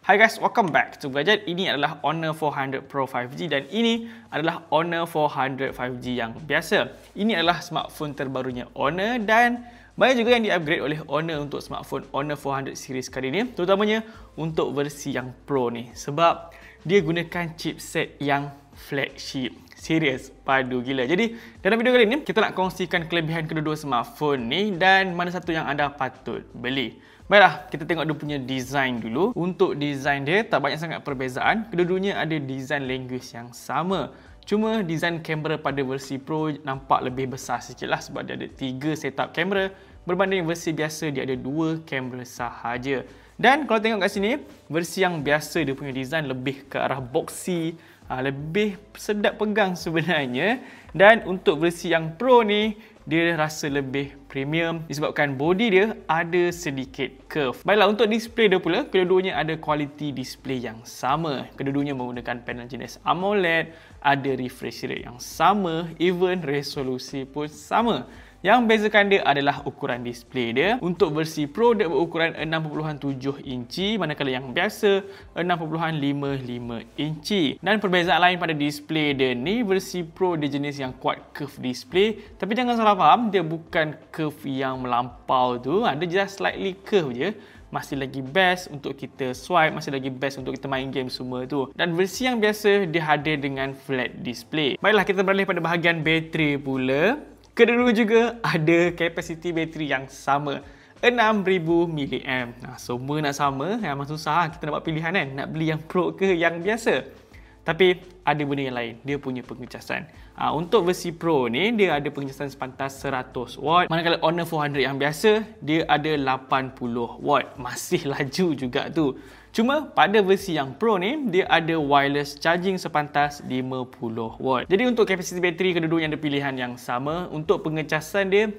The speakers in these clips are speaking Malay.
Hi guys, welcome back to Gadget. Ini adalah Honor 400 Pro 5G dan ini adalah Honor 400 5G yang biasa. Ini adalah smartphone terbarunya Honor dan banyak juga yang di-upgrade oleh Honor untuk smartphone Honor 400 series kali ini, terutamanya untuk versi yang Pro ni sebab dia gunakan chipset yang flagship. Serius, padu gila. Jadi, dalam video kali ini kita nak kongsikan kelebihan kedua-dua smartphone ni dan mana satu yang anda patut beli. Baiklah, kita tengok dia punya design dulu. Untuk design dia, tak banyak sangat perbezaan. Kedua-duanya ada design language yang sama. Cuma design kamera pada versi Pro nampak lebih besar sikit lah sebab dia ada 3 setup kamera berbanding versi biasa dia ada 2 kamera sahaja. Dan kalau tengok kat sini, versi yang biasa dia punya design lebih ke arah boxy, lebih sedap pegang sebenarnya. Dan untuk versi yang Pro ni, dia rasa lebih premium disebabkan body dia ada sedikit curve. Baiklah, untuk display dia pula, kedua-duanya ada kualiti display yang sama. Kedua-duanya menggunakan panel jenis AMOLED, ada refresh rate yang sama, even resolusi pun sama. Yang bezakan dia adalah ukuran display dia. Untuk versi Pro dia berukuran 6.7 inci, manakala yang biasa 6.55 inci. Dan perbezaan lain pada display dia ni, versi Pro dia jenis yang kuat curve display. Tapi jangan salah faham, dia bukan curve yang melampau tu. Dia just slightly curve je. Masih lagi best untuk kita swipe, masih lagi best untuk kita main game semua tu. Dan versi yang biasa dia hadir dengan flat display. Baiklah, kita beralih pada bahagian bateri pula. Kedua-dua juga ada kapasiti bateri yang sama, 6000 mAh. Semua nak sama, memang susah kita dapat pilihan kan, nak beli yang Pro ke yang biasa. Tapi ada benda yang lain, dia punya pengecasan. Untuk versi Pro ni, dia ada pengecasan sepantas 100W. Manakala Honor 400 yang biasa, dia ada 80W. Masih laju juga tu. Cuma pada versi yang Pro ni, dia ada wireless charging sepantas 50W. Jadi untuk kapasiti bateri, kedua-duanya ada pilihan yang sama. Untuk pengecasan dia,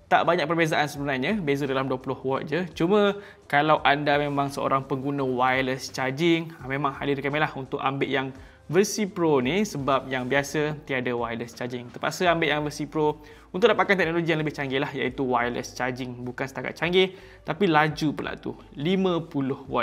tak banyak perbezaan sebenarnya, beza dalam 20W je. Cuma kalau anda memang seorang pengguna wireless charging, memang highly recommend lah untuk ambil yang versi Pro ni sebab yang biasa tiada wireless charging. Terpaksa ambil yang versi Pro untuk dapatkan teknologi yang lebih canggih lah, iaitu wireless charging. Bukan setakat canggih, tapi laju pula tu, 50W.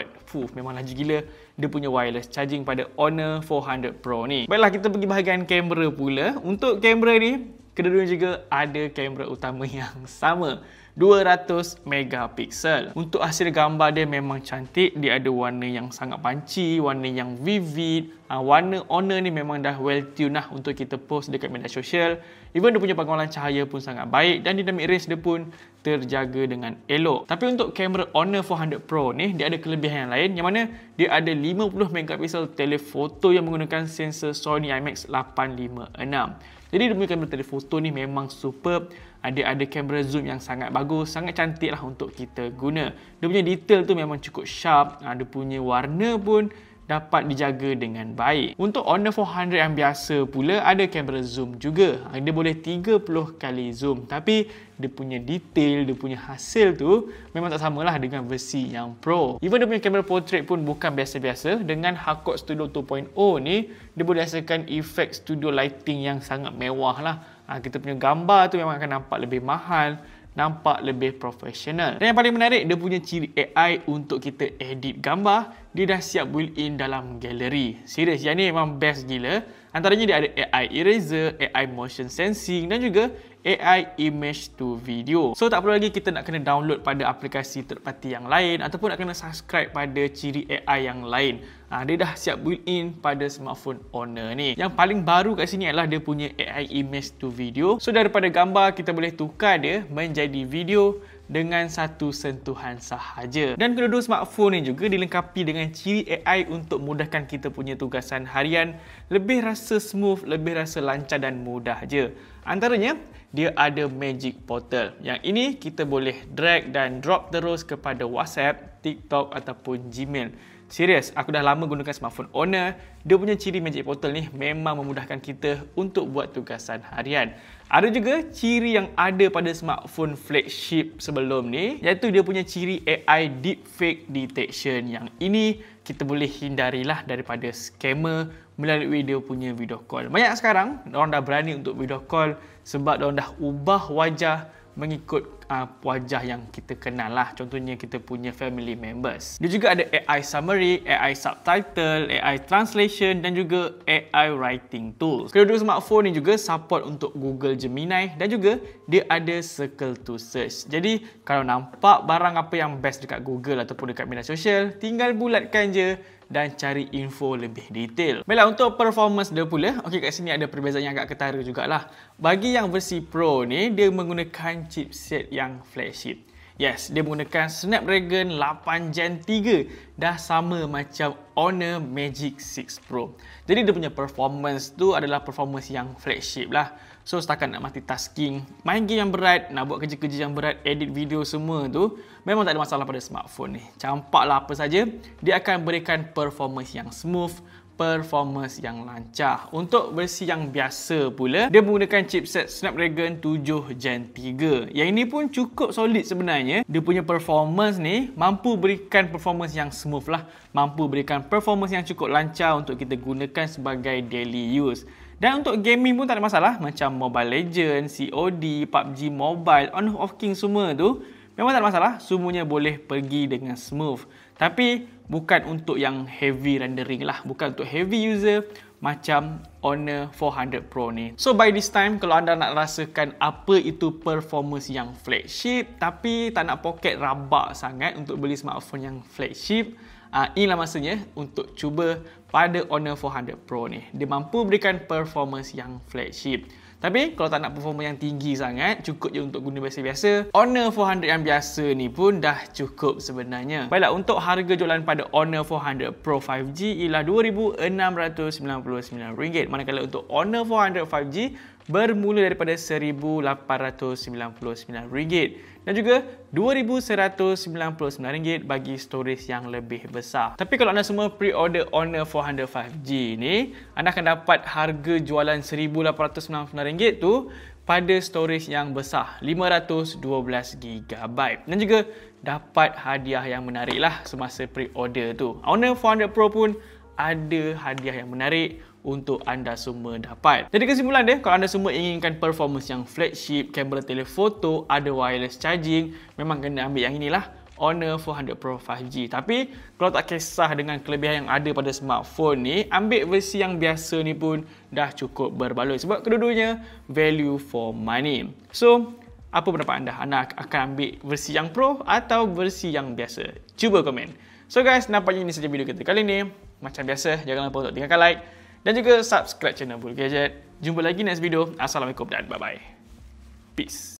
Memang laju gila dia punya wireless charging pada Honor 400 Pro ni. Baiklah, kita pergi bahagian kamera pula. Untuk kamera ni, kedua-duanya juga ada kamera utama yang sama, 200 megapiksel. Untuk hasil gambar dia memang cantik. Dia ada warna yang sangat panci, warna yang vivid. Warna Honor ni memang dah well tuned lah untuk kita post dekat media sosial. Even dia punya pengawalan cahaya pun sangat baik dan dynamic range dia pun terjaga dengan elok. Tapi untuk kamera Honor 400 Pro ni, dia ada kelebihan yang lain, yang mana dia ada 50 megapiksel telefoto yang menggunakan sensor Sony IMX856. Jadi dia punya kamera telefoto ni memang superb. Ada kamera zoom yang sangat bagus, sangat cantik lah untuk kita guna. Dia punya detail tu memang cukup sharp. Dia punya warna pun dapat dijaga dengan baik. Untuk Honor 400 yang biasa pula ada kamera zoom juga. Dia boleh 30 kali zoom. Tapi dia punya detail, dia punya hasil tu memang tak samalah dengan versi yang Pro. Even dia punya kamera portrait pun bukan biasa-biasa. Dengan Hakot Studio 2.0 ni, dia boleh hasilkan efek studio lighting yang sangat mewah lah. Kita punya gambar tu memang akan nampak lebih mahal, nampak lebih profesional. Dan yang paling menarik, dia punya ciri AI untuk kita edit gambar. Dia dah siap built-in dalam galeri. Serius, yang ni memang best gila. Antaranya dia ada AI eraser, AI motion sensing dan juga AI image to video. So tak perlu lagi kita nak kena download pada aplikasi third party yang lain ataupun nak kena subscribe pada ciri AI yang lain. Dia dah siap built-in pada smartphone Honor ni. Yang paling baru kat sini adalah dia punya AI image to video. So daripada gambar, kita boleh tukar dia menjadi video dengan satu sentuhan sahaja. Dan kedua-dua smartphone ni juga dilengkapi dengan ciri AI untuk mudahkan kita punya tugasan harian. Lebih rasa smooth, lebih rasa lancar dan mudah je. Antaranya, dia ada Magic Portal. Yang ini kita boleh drag dan drop terus kepada WhatsApp, TikTok ataupun Gmail. Serius, aku dah lama gunakan smartphone Honor. Dia punya ciri Magic Portal ni memang memudahkan kita untuk buat tugasan harian. Ada juga ciri yang ada pada smartphone flagship sebelum ni, iaitu dia punya ciri AI Deepfake Detection. Yang ini kita boleh hindarilah daripada scammer melalui dia punya video call. Banyak sekarang, orang dah berani untuk video call sebab orang dah ubah wajah mengikut wajah yang kita kenal lah. Contohnya kita punya family members. Dia juga ada AI summary, AI subtitle, AI translation dan juga AI writing tools. Kedua-dua smartphone ni juga support untuk Google Gemini dan juga dia ada circle to search. Jadi kalau nampak barang apa yang best dekat Google ataupun dekat media sosial, tinggal bulatkan je dan cari info lebih detail. Baiklah, untuk performance dia pula, okey, kat sini ada perbezaan yang agak ketara jugalah. Bagi yang versi Pro ni, dia menggunakan chipset yang flagship. Yes, dia menggunakan Snapdragon 8 Gen 3. Dah sama macam Honor Magic 6 Pro. Jadi dia punya performance tu adalah performance yang flagship lah. So setakat nak multitasking, main game yang berat, nak buat kerja-kerja yang berat, edit video semua tu, memang tak ada masalah pada smartphone ni. Campaklah apa saja, dia akan berikan performance yang smooth, performance yang lancar. Untuk versi yang biasa pula, dia menggunakan chipset Snapdragon 7 Gen 3. Yang ini pun cukup solid sebenarnya. Dia punya performance ni mampu berikan performance yang smooth lah. Mampu berikan performance yang cukup lancar untuk kita gunakan sebagai daily use. Dan untuk gaming pun tak ada masalah. Macam Mobile Legends, COD, PUBG Mobile, Honor of Kings semua tu memang tak ada masalah. Semuanya boleh pergi dengan smooth. Tapi bukan untuk yang heavy rendering lah. Bukan untuk heavy user macam Honor 400 Pro ni. So by this time, kalau anda nak rasakan apa itu performance yang flagship tapi tak nak poket rabak sangat untuk beli smartphone yang flagship, inilah masanya untuk cuba pada Honor 400 Pro ni. Dia mampu berikan performance yang flagship. Tapi kalau tak nak performance yang tinggi sangat, cukup je untuk guna biasa-biasa, Honor 400 yang biasa ni pun dah cukup sebenarnya. Baiklah, untuk harga jualan pada Honor 400 Pro 5G ialah RM2,699. Manakala untuk Honor 400 5G bermula daripada RM1,899 dan juga RM2,199 bagi storage yang lebih besar. Tapi kalau anda semua pre-order Honor 400 5G ni, anda akan dapat harga jualan RM1,899 tu pada storage yang besar 512GB dan juga dapat hadiah yang menarik lah semasa pre-order tu. Honor 400 Pro pun ada hadiah yang menarik untuk anda semua dapat. Jadi kesimpulan dia, kalau anda semua inginkan performance yang flagship, kamera telefoto, ada wireless charging, memang kena ambil yang inilah, Honor 400 Pro 5G. Tapi kalau tak kisah dengan kelebihan yang ada pada smartphone ni, ambil versi yang biasa ni pun dah cukup berbaloi sebab kedua-duanya value for money. So, apa pendapat anda? Anda akan ambil versi yang Pro atau versi yang biasa? Cuba komen. So guys, nampaknya ini saja video kita kali ni. Macam biasa, jangan lupa untuk tinggalkan like dan juga subscribe channel Bulgadget. Jumpa lagi next video. Assalamualaikum dan bye-bye. Peace.